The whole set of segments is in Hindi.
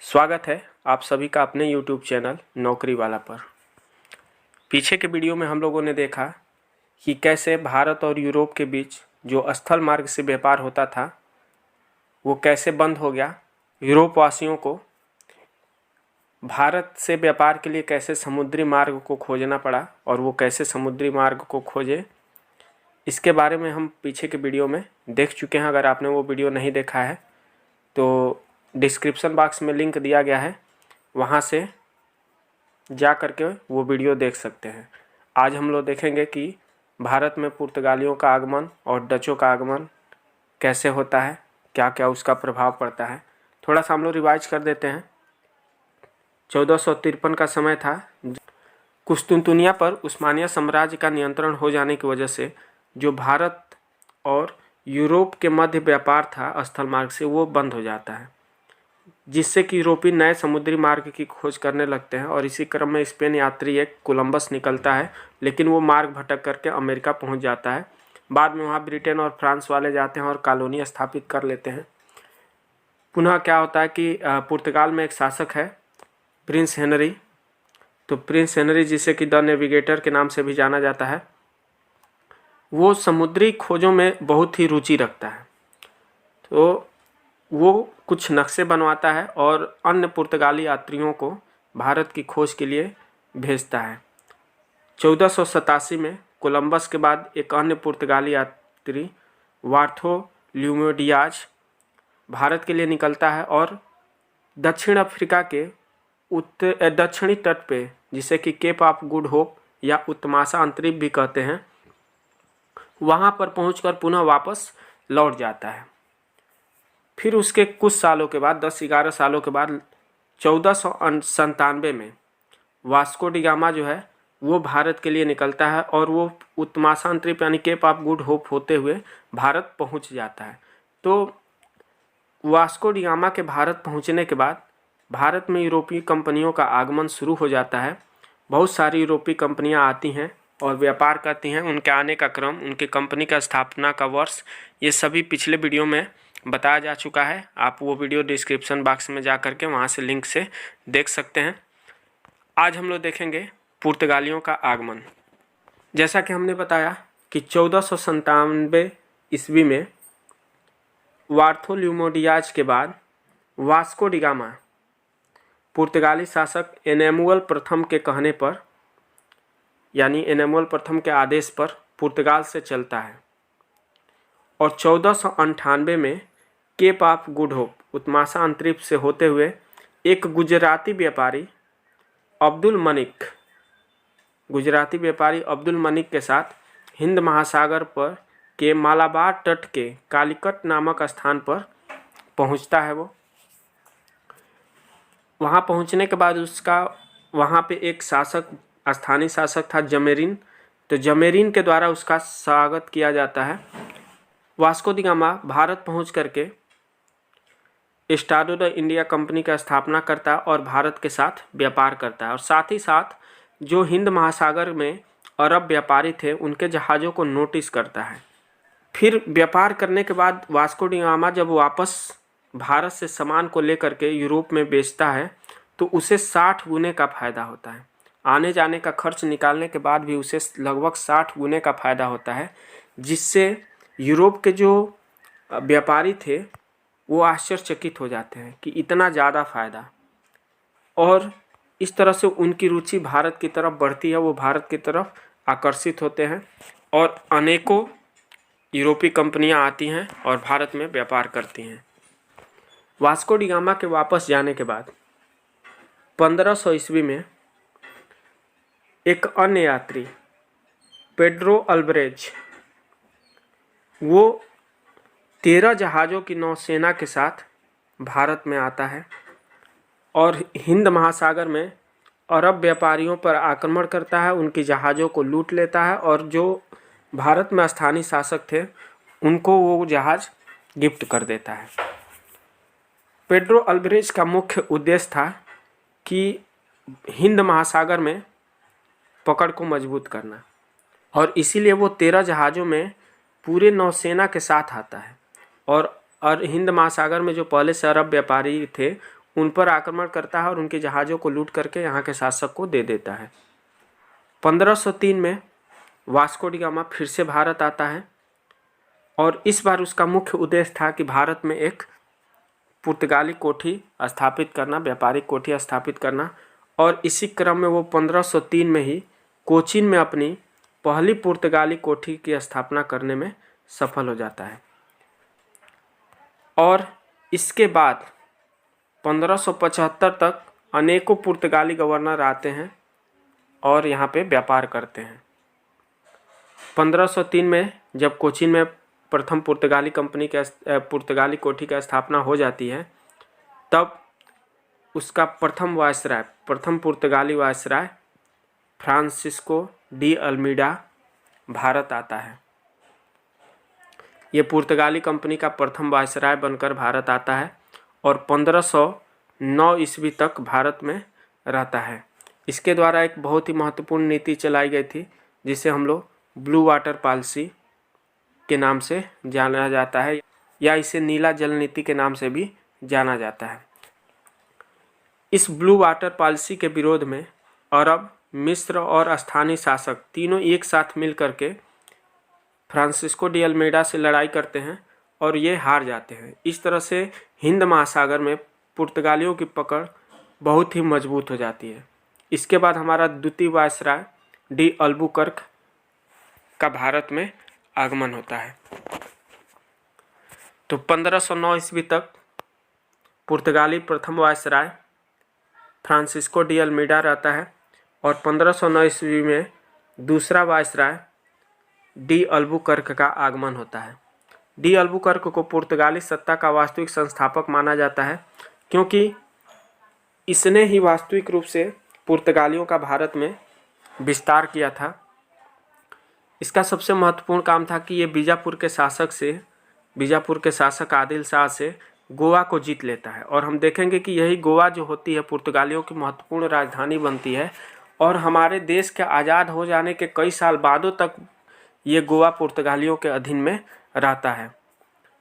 स्वागत है आप सभी का अपने YouTube चैनल नौकरी वाला पर। पीछे के वीडियो में हम लोगों ने देखा कि कैसे भारत और यूरोप के बीच जो स्थल मार्ग से व्यापार होता था वो कैसे बंद हो गया। यूरोप वासियों को भारत से व्यापार के लिए कैसे समुद्री मार्ग को खोजना पड़ा और वो कैसे समुद्री मार्ग को खोजे, इसके बारे में हम पीछे के वीडियो में देख चुके हैं। अगर आपने वो वीडियो नहीं देखा है तो डिस्क्रिप्शन बॉक्स में लिंक दिया गया है, वहाँ से जा कर के वो वीडियो देख सकते हैं। आज हम लोग देखेंगे कि भारत में पुर्तगालियों का आगमन और डचों का आगमन कैसे होता है, क्या क्या उसका प्रभाव पड़ता है। थोड़ा सा हम लोग रिवाइज कर देते हैं। 1453 का समय था। कुस्तुनतुनिया पर उस्मानिया साम्राज्य का नियंत्रण हो जाने की वजह से जो भारत और यूरोप के मध्य व्यापार था स्थल मार्ग से वो बंद हो जाता है, जिससे कि यूरोपीय नए समुद्री मार्ग की खोज करने लगते हैं। और इसी क्रम में स्पेन यात्री एक कोलंबस निकलता है, लेकिन वो मार्ग भटक करके अमेरिका पहुंच जाता है। बाद में वहाँ ब्रिटेन और फ्रांस वाले जाते हैं और कॉलोनी स्थापित कर लेते हैं। पुनः क्या होता है कि पुर्तगाल में एक शासक है प्रिंस हेनरी। तो प्रिंस हेनरी, जिसे कि द नेविगेटर के नाम से भी जाना जाता है, वो समुद्री खोजों में बहुत ही रुचि रखता है। तो वो कुछ नक्शे बनवाता है और अन्य पुर्तगाली यात्रियों को भारत की खोज के लिए भेजता है। 1487 में कोलंबस के बाद एक अन्य पुर्तगाली यात्री बार्थोलोम्यू डियाज भारत के लिए निकलता है और दक्षिण अफ्रीका के दक्षिणी तट पे, जिसे कि केप ऑफ गुड होप या उत्तमाशा अंतरिक्ष भी कहते हैं, वहाँ पर पहुंचकर पुनः वापस लौट जाता है। फिर उसके कुछ सालों के बाद 10-11 सालों के बाद 1497 में वास्को डी गामा जो है वो भारत के लिए निकलता है और वो उत्तमाशा अंतरिक्ष यानी केप ऑफ गुड होप होते हुए भारत पहुंच जाता है। तो वास्को डी गामा के भारत पहुंचने के बाद भारत में यूरोपीय कंपनियों का आगमन शुरू हो जाता है। बहुत सारी यूरोपीय कंपनियां आती हैं और व्यापार करती हैं। उनके आने का क्रम, उनकी कंपनी का स्थापना का वर्ष, ये सभी पिछले वीडियो में बताया जा चुका है। आप वो वीडियो डिस्क्रिप्शन बॉक्स में जा करके वहाँ से लिंक से देख सकते हैं। आज हम लोग देखेंगे पुर्तगालियों का आगमन। जैसा कि हमने बताया कि 1497 ईस्वी में बार्थोलोम्यू डियाज के बाद वास्को डी गामा पुर्तगाली शासक एनेमुअल प्रथम के कहने पर, यानी एनेमुअल प्रथम के आदेश पर पुर्तगाल से चलता है और 1498 में केप ऑफ गुड होप उत्तमाशा अंतरिक्ष से होते हुए एक गुजराती व्यापारी अब्दुल मनिक के साथ हिंद महासागर पर के मालाबार तट के कालीकट नामक स्थान पर पहुंचता है। वो वहां पहुंचने के बाद उसका वहां पे एक स्थानीय शासक था जमेरीन। तो जमेरीन के द्वारा उसका स्वागत किया जाता है। वास्को डी गामा भारत पहुंच करके एस्टाडो द इंडिया कंपनी का स्थापना करता है और भारत के साथ व्यापार करता है और साथ ही साथ जो हिंद महासागर में अरब व्यापारी थे उनके जहाज़ों को नोटिस करता है। फिर व्यापार करने के बाद वास्को डी गामा जब वापस भारत से सामान को लेकर के यूरोप में बेचता है तो उसे 60 गुने का फ़ायदा होता है। आने जाने का खर्च निकालने के बाद भी उसे लगभग 60 गुने का फ़ायदा होता है, जिससे यूरोप के जो व्यापारी थे वो आश्चर्यचकित हो जाते हैं कि इतना ज़्यादा फ़ायदा। और इस तरह से उनकी रुचि भारत की तरफ बढ़ती है, वो भारत की तरफ आकर्षित होते हैं और अनेकों यूरोपीय कंपनियां आती हैं और भारत में व्यापार करती हैं। वास्को डी गामा के वापस जाने के बाद 1500 ईस्वी में एक अन्य यात्री पेड्रो अल्वारेज, वो 13 जहाज़ों की नौसेना के साथ भारत में आता है और हिंद महासागर में अरब व्यापारियों पर आक्रमण करता है, उनकी जहाज़ों को लूट लेता है और जो भारत में स्थानीय शासक थे उनको वो जहाज़ गिफ्ट कर देता है। पेड्रो अल्वारेज का मुख्य उद्देश्य था कि हिंद महासागर में पकड़ को मजबूत करना और इसीलिए वो 13 जहाज़ों में पूरे नौसेना के साथ आता है और हिंद महासागर में जो पहले से अरब व्यापारी थे उन पर आक्रमण करता है और उनके जहाज़ों को लूट करके यहाँ के शासक को दे देता है। 1503 में वास्को डी गामा फिर से भारत आता है और इस बार उसका मुख्य उद्देश्य था कि भारत में एक पुर्तगाली कोठी स्थापित करना, व्यापारिक कोठी स्थापित करना। और इसी क्रम में वो 1503 में ही कोचीन में अपनी पहली पुर्तगाली कोठी की स्थापना करने में सफल हो जाता है। और इसके बाद 1575 तक अनेकों पुर्तगाली गवर्नर आते हैं और यहाँ पे व्यापार करते हैं। 1503 में जब कोचीन में प्रथम पुर्तगाली पुर्तगाली कोठी की स्थापना हो जाती है, तब उसका प्रथम पुर्तगाली viceroy Francisco de Almeida Bharat आता है। ये पुर्तगाली कंपनी का प्रथम वायसराय बनकर भारत आता है और 1509 ईस्वी तक भारत में रहता है। इसके द्वारा एक बहुत ही महत्वपूर्ण नीति चलाई गई थी जिसे हम लोग ब्लू वाटर पॉलिसी के नाम से जाना जाता है, या इसे नीला जल नीति के नाम से भी जाना जाता है। इस ब्लू वाटर पॉलिसी के विरोध में अरब, मिस्र और स्थानीय शासक तीनों एक साथ मिल करके फ्रांसिस्को डी अल्मीडा से लड़ाई करते हैं और ये हार जाते हैं। इस तरह से हिंद महासागर में पुर्तगालियों की पकड़ बहुत ही मजबूत हो जाती है। इसके बाद हमारा द्वितीय वायसराय डी अल्बुकर्क का भारत में आगमन होता है। तो 1509 ईस्वी तक पुर्तगाली प्रथम वायसराय फ्रांसिस्को डी अल्मीडा रहता है और 1509 ईस्वी में दूसरा वायसराय डी अल्बुकर्क का आगमन होता है। डी अल्बुकर्क को पुर्तगाली सत्ता का वास्तविक संस्थापक माना जाता है क्योंकि इसने ही वास्तविक रूप से पुर्तगालियों का भारत में विस्तार किया था। इसका सबसे महत्वपूर्ण काम था कि ये बीजापुर के शासक आदिल शाह से गोवा को जीत लेता है। और हम देखेंगे कि यही गोवा जो होती है पुर्तगालियों की महत्वपूर्ण राजधानी बनती है और हमारे देश के आज़ाद हो जाने के कई साल बादों तक ये गोवा पुर्तगालियों के अधीन में रहता है।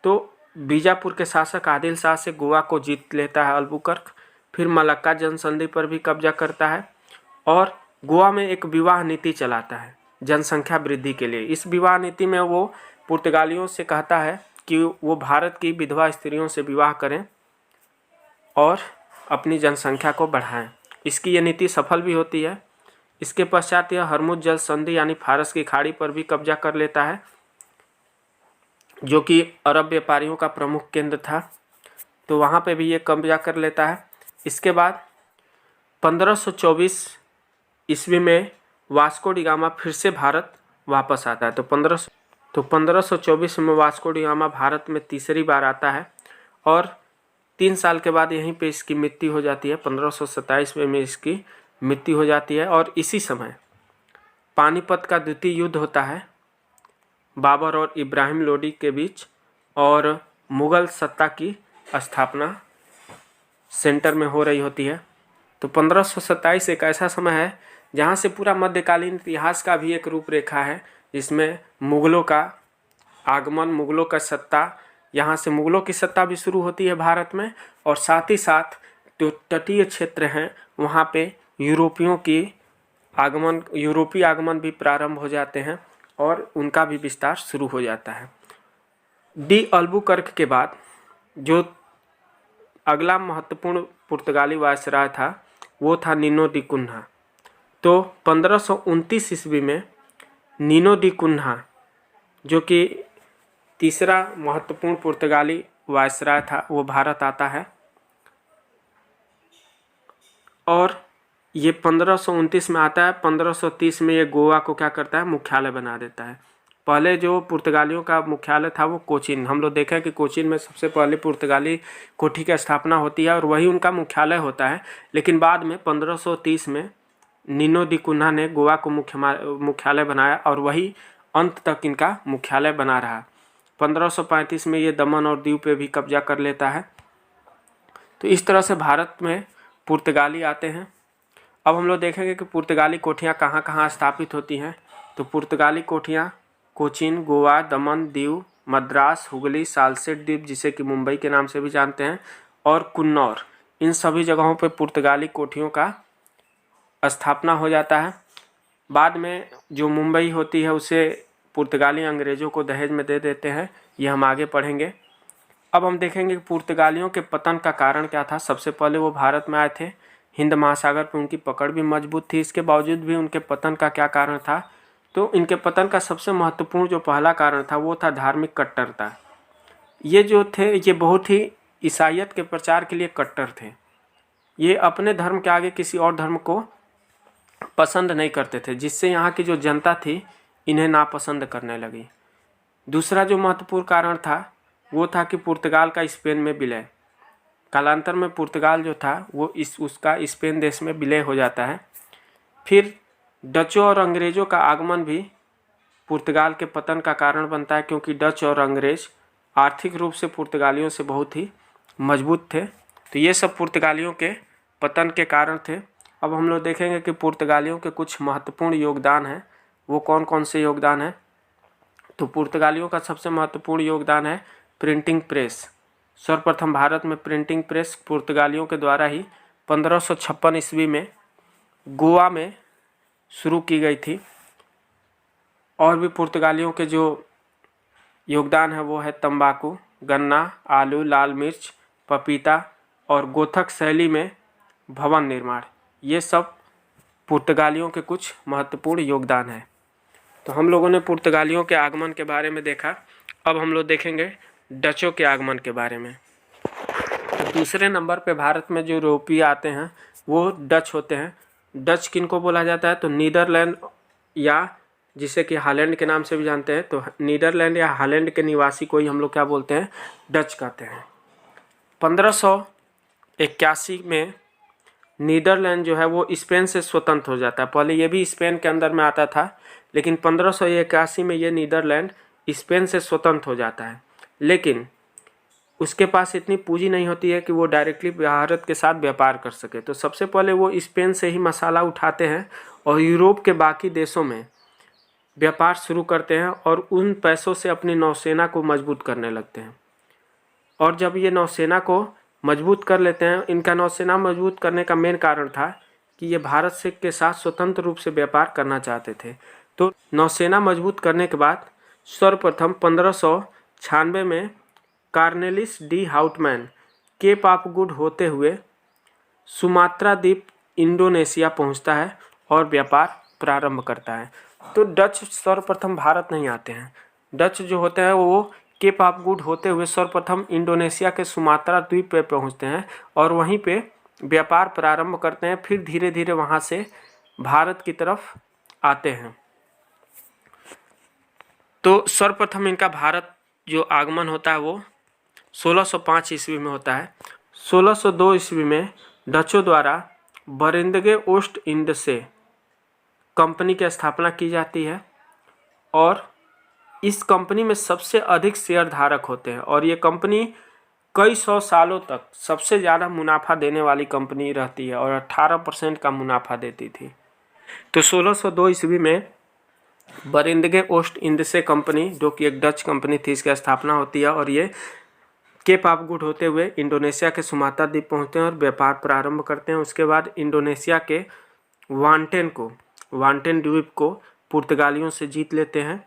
तो बीजापुर के शासक आदिल शाह से गोवा को जीत लेता है अल्बुकर्क, फिर मलक्का जनसंधि पर भी कब्जा करता है और गोवा में एक विवाह नीति चलाता है जनसंख्या वृद्धि के लिए। इस विवाह नीति में वो पुर्तगालियों से कहता है कि वो भारत की विधवा स्त्रियों से विवाह करें और अपनी जनसंख्या को बढ़ाएं। इसकी ये नीति सफल भी होती है। इसके पश्चात यह हरमुज जल संधि यानी फारस की खाड़ी पर भी कब्जा कर लेता है, जो कि अरब व्यापारियों का प्रमुख केंद्र था। तो वहाँ पे भी ये कब्जा कर लेता है। इसके बाद 1524 ईस्वी में वास्को डी गामा फिर से भारत वापस आता है। तो 1524 में वास्को डी गामा भारत में तीसरी बार आता है और 3 साल के बाद यहीं पे इसकी मृत्यु हो जाती है। 1527 में इसकी मृत्यु हो जाती है और इसी समय पानीपत का द्वितीय युद्ध होता है बाबर और इब्राहिम लोदी के बीच और मुग़ल सत्ता की स्थापना सेंटर में हो रही होती है। तो 1527 एक ऐसा समय है जहाँ से पूरा मध्यकालीन इतिहास का भी एक रूपरेखा है, जिसमें मुग़लों का आगमन, मुग़लों का सत्ता, यहाँ से मुग़लों की सत्ता भी शुरू होती है भारत में और साथ ही साथ जो तटीय क्षेत्र हैं वहाँ पे यूरोपीय आगमन भी प्रारंभ हो जाते हैं और उनका भी विस्तार शुरू हो जाता है। डी अल्बुकर्क के बाद जो अगला महत्वपूर्ण पुर्तगाली वायसराय था वो था नीनो डी कुन्हा। तो 1529 ईस्वी में नीनो डी कुन्हा, जो कि तीसरा महत्वपूर्ण पुर्तगाली वायसराय था, वो भारत आता है और ये 1529 में आता है। 1530 में ये गोवा को क्या करता है, मुख्यालय बना देता है। पहले जो पुर्तगालियों का मुख्यालय था वो कोचीन, हम लोग देखें कि कोचीन में सबसे पहले पुर्तगाली कोठी की स्थापना होती है और वही उनका मुख्यालय होता है। लेकिन बाद में 1530 में नीनो डी कुन्हा ने गोवा को मुख्यालय बनाया और वही अंत तक इनका मुख्यालय बना रहा। 1535 में ये दमन और दीव पे भी कब्जा कर लेता है। तो इस तरह से भारत में पुर्तगाली आते हैं। अब हम लोग देखेंगे कि पुर्तगाली कोठियाँ कहाँ कहाँ स्थापित होती हैं। तो पुर्तगाली कोठियाँ कोचीन, गोवा, दमन, दीव, मद्रास, हुगली, सालसेट द्वीप जिसे कि मुंबई के नाम से भी जानते हैं, और कुन्नौर, इन सभी जगहों पे पुर्तगाली कोठियों का स्थापना हो जाता है। बाद में जो मुंबई होती है उसे पुर्तगाली अंग्रेज़ों को दहेज में दे देते हैं, ये हम आगे पढ़ेंगे। अब हम देखेंगे कि पुर्तगालियों के पतन का कारण क्या था। सबसे पहले वो भारत में आए थे, हिंद महासागर पर उनकी पकड़ भी मजबूत थी, इसके बावजूद भी उनके पतन का क्या कारण था, तो इनके पतन का सबसे महत्वपूर्ण जो पहला कारण था वो था धार्मिक कट्टरता। ये जो थे ये बहुत ही ईसाइयत के प्रचार के लिए कट्टर थे। ये अपने धर्म के आगे किसी और धर्म को पसंद नहीं करते थे, जिससे यहाँ की जो जनता थी इन्हें नापसंद करने लगी। दूसरा जो महत्वपूर्ण कारण था वो था कि पुर्तगाल का स्पेन में विलय। कालांतर में पुर्तगाल जो था वो उसका स्पेन देश में विलय हो जाता है। फिर डचों और अंग्रेज़ों का आगमन भी पुर्तगाल के पतन का कारण बनता है, क्योंकि डच और अंग्रेज़ आर्थिक रूप से पुर्तगालियों से बहुत ही मजबूत थे। तो ये सब पुर्तगालियों के पतन के कारण थे। अब हम लोग देखेंगे कि पुर्तगालियों के कुछ महत्वपूर्ण योगदान हैं, वो कौन कौन से योगदान हैं। तो पुर्तगालियों का सबसे महत्वपूर्ण योगदान है प्रिंटिंग प्रेस। सर्वप्रथम भारत में प्रिंटिंग प्रेस पुर्तगालियों के द्वारा ही 1556 ईस्वी में गोवा में शुरू की गई थी। और भी पुर्तगालियों के जो योगदान है वो है तंबाकू, गन्ना, आलू, लाल मिर्च, पपीता और गोथक शैली में भवन निर्माण। ये सब पुर्तगालियों के कुछ महत्वपूर्ण योगदान है। तो हम लोगों ने पुर्तगालियों के आगमन के बारे में देखा। अब हम लोग देखेंगे डचों के आगमन के बारे में। तो दूसरे नंबर पे भारत में जो यूरोपीय आते हैं वो डच होते हैं। डच किनको बोला जाता है, तो नीदरलैंड या जिसे कि हॉलैंड के नाम से भी जानते हैं, तो नीदरलैंड या हॉलैंड के निवासी को ही हम लोग क्या बोलते हैं, डच कहते हैं। 1581 में नीदरलैंड जो है वो स्पेन से स्वतंत्र हो जाता है। पहले ये भी स्पेन के अंदर में आता था, लेकिन 1581 में ये नीदरलैंड स्पेन से स्वतंत्र हो जाता है। लेकिन उसके पास इतनी पूंजी नहीं होती है कि वो डायरेक्टली भारत के साथ व्यापार कर सके। तो सबसे पहले वो स्पेन से ही मसाला उठाते हैं और यूरोप के बाकी देशों में व्यापार शुरू करते हैं और उन पैसों से अपनी नौसेना को मजबूत करने लगते हैं। और जब ये नौसेना को मजबूत कर लेते हैं, इनका नौसेना मजबूत करने का मेन कारण था कि ये भारत से के साथ स्वतंत्र रूप से व्यापार करना चाहते थे। तो नौसेना मजबूत करने के बाद सर्वप्रथम 1596 में Cornelis de Houtman Cape of Good होते हुए सुमात्रा द्वीप इंडोनेशिया पहुंचता है और व्यापार प्रारंभ करता है। तो डच सर्वप्रथम भारत नहीं आते हैं। डच जो होते हैं वो केप ऑफ गुड होते हुए सर्वप्रथम इंडोनेशिया के सुमात्रा द्वीप पे पहुंचते हैं और वहीं पे व्यापार प्रारंभ करते हैं। फिर धीरे धीरे वहां से भारत की तरफ आते हैं। तो सर्वप्रथम इनका भारत जो आगमन होता है वो 1605 ईस्वी में होता है। 1602 ईस्वी में डचों द्वारा बरिंदगे ओस्ट इंडसे कंपनी की स्थापना की जाती है और इस कंपनी में सबसे अधिक शेयर धारक होते हैं और ये कंपनी कई सौ सालों तक सबसे ज़्यादा मुनाफा देने वाली कंपनी रहती है और 18% का मुनाफा देती थी। तो 1602 ईस्वी में बरिंदगे ओस्ट इंडसे कंपनी, जो कि एक डच कंपनी थी, इसकी स्थापना होती है और ये केप ऑफ गुड होते हुए इंडोनेशिया के सुमात्रा द्वीप पहुंचते हैं और व्यापार प्रारंभ करते हैं। उसके बाद इंडोनेशिया के वांटेन द्वीप को पुर्तगालियों से जीत लेते हैं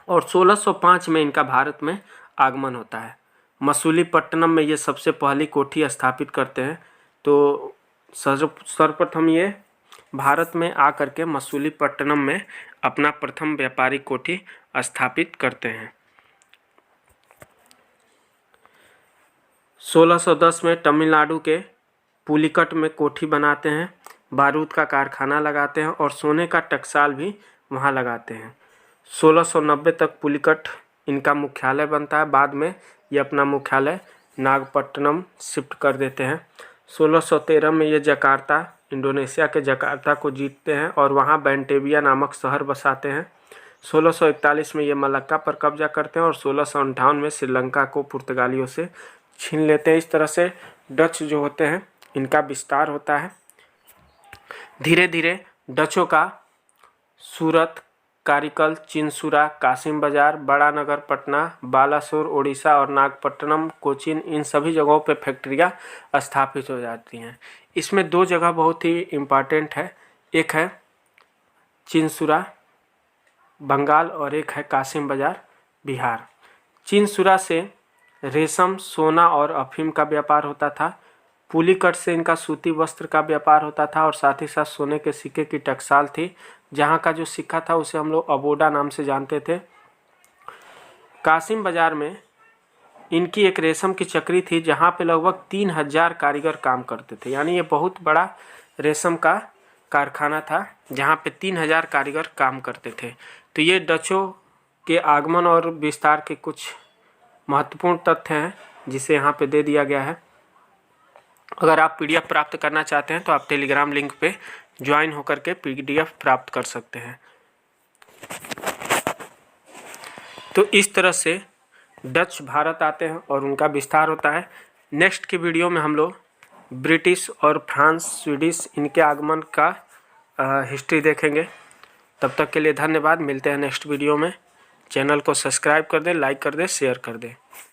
और 1605 में इनका भारत में आगमन होता है। मसूलीपट्टनम में ये सबसे पहली कोठी स्थापित करते हैं। तो सर्वप्रथम ये भारत में आकर के मसूलीपट्टनम में अपना प्रथम व्यापारिक कोठी स्थापित करते हैं। 1610 में तमिलनाडु के पुलिकट में कोठी बनाते हैं, बारूद का कारखाना लगाते हैं और सोने का टकसाल भी वहाँ लगाते हैं। 1690 तक पुलिकट इनका मुख्यालय बनता है। बाद में ये अपना मुख्यालय नागपट्टनम शिफ्ट कर देते हैं। 1613 में ये जकार्ता, इंडोनेशिया के जकार्ता को जीतते हैं और वहाँ बैंटेविया नामक शहर बसाते हैं। 1641 में ये मलक्का पर कब्जा करते हैं और 1658 में श्रीलंका को पुर्तगालियों से छीन लेते हैं। इस तरह से डच जो होते हैं इनका विस्तार होता है। धीरे धीरे डचों का सूरत, कारिकल, चिनसुरा, कासिम बाजार, बड़ा नगर पटना, बालासोर उड़ीसा और नागपट्टनम कोचीन, इन सभी जगहों पे फैक्ट्रियाँ स्थापित हो जाती हैं। इसमें 2 जगह बहुत ही इम्पॉर्टेंट है, एक है चिनसुरा बंगाल और एक है कासिम बाजार बिहार। चिनसुरा से रेशम, सोना और अफीम का व्यापार होता था। पुलिकट से इनका सूती वस्त्र का व्यापार होता था और साथ ही साथ सोने के सिक्के की टकसाल थी। जहाँ का जो सिक्का था उसे हम लोग अबोडा नाम से जानते थे। कासिम बाजार में इनकी एक रेशम की चक्री थी जहाँ पे लगभग 3000 कारीगर काम करते थे, यानी ये बहुत बड़ा रेशम का कारखाना था जहाँ पे 3000 कारीगर काम करते थे। तो ये डचों के आगमन और विस्तार के कुछ महत्वपूर्ण तथ्य हैं जिसे यहाँ पे दे दिया गया है। अगर आप PDF प्राप्त करना चाहते हैं तो आप टेलीग्राम लिंक पे ज्वाइन होकर के PDF प्राप्त कर सकते हैं। तो इस तरह से डच भारत आते हैं और उनका विस्तार होता है। नेक्स्ट की वीडियो में हम लोग ब्रिटिश और फ्रांस, स्वीडिश, इनके आगमन का हिस्ट्री देखेंगे। तब तक के लिए धन्यवाद। मिलते हैं नेक्स्ट वीडियो में। चैनल को सब्सक्राइब कर दें, लाइक कर दें, शेयर कर दें।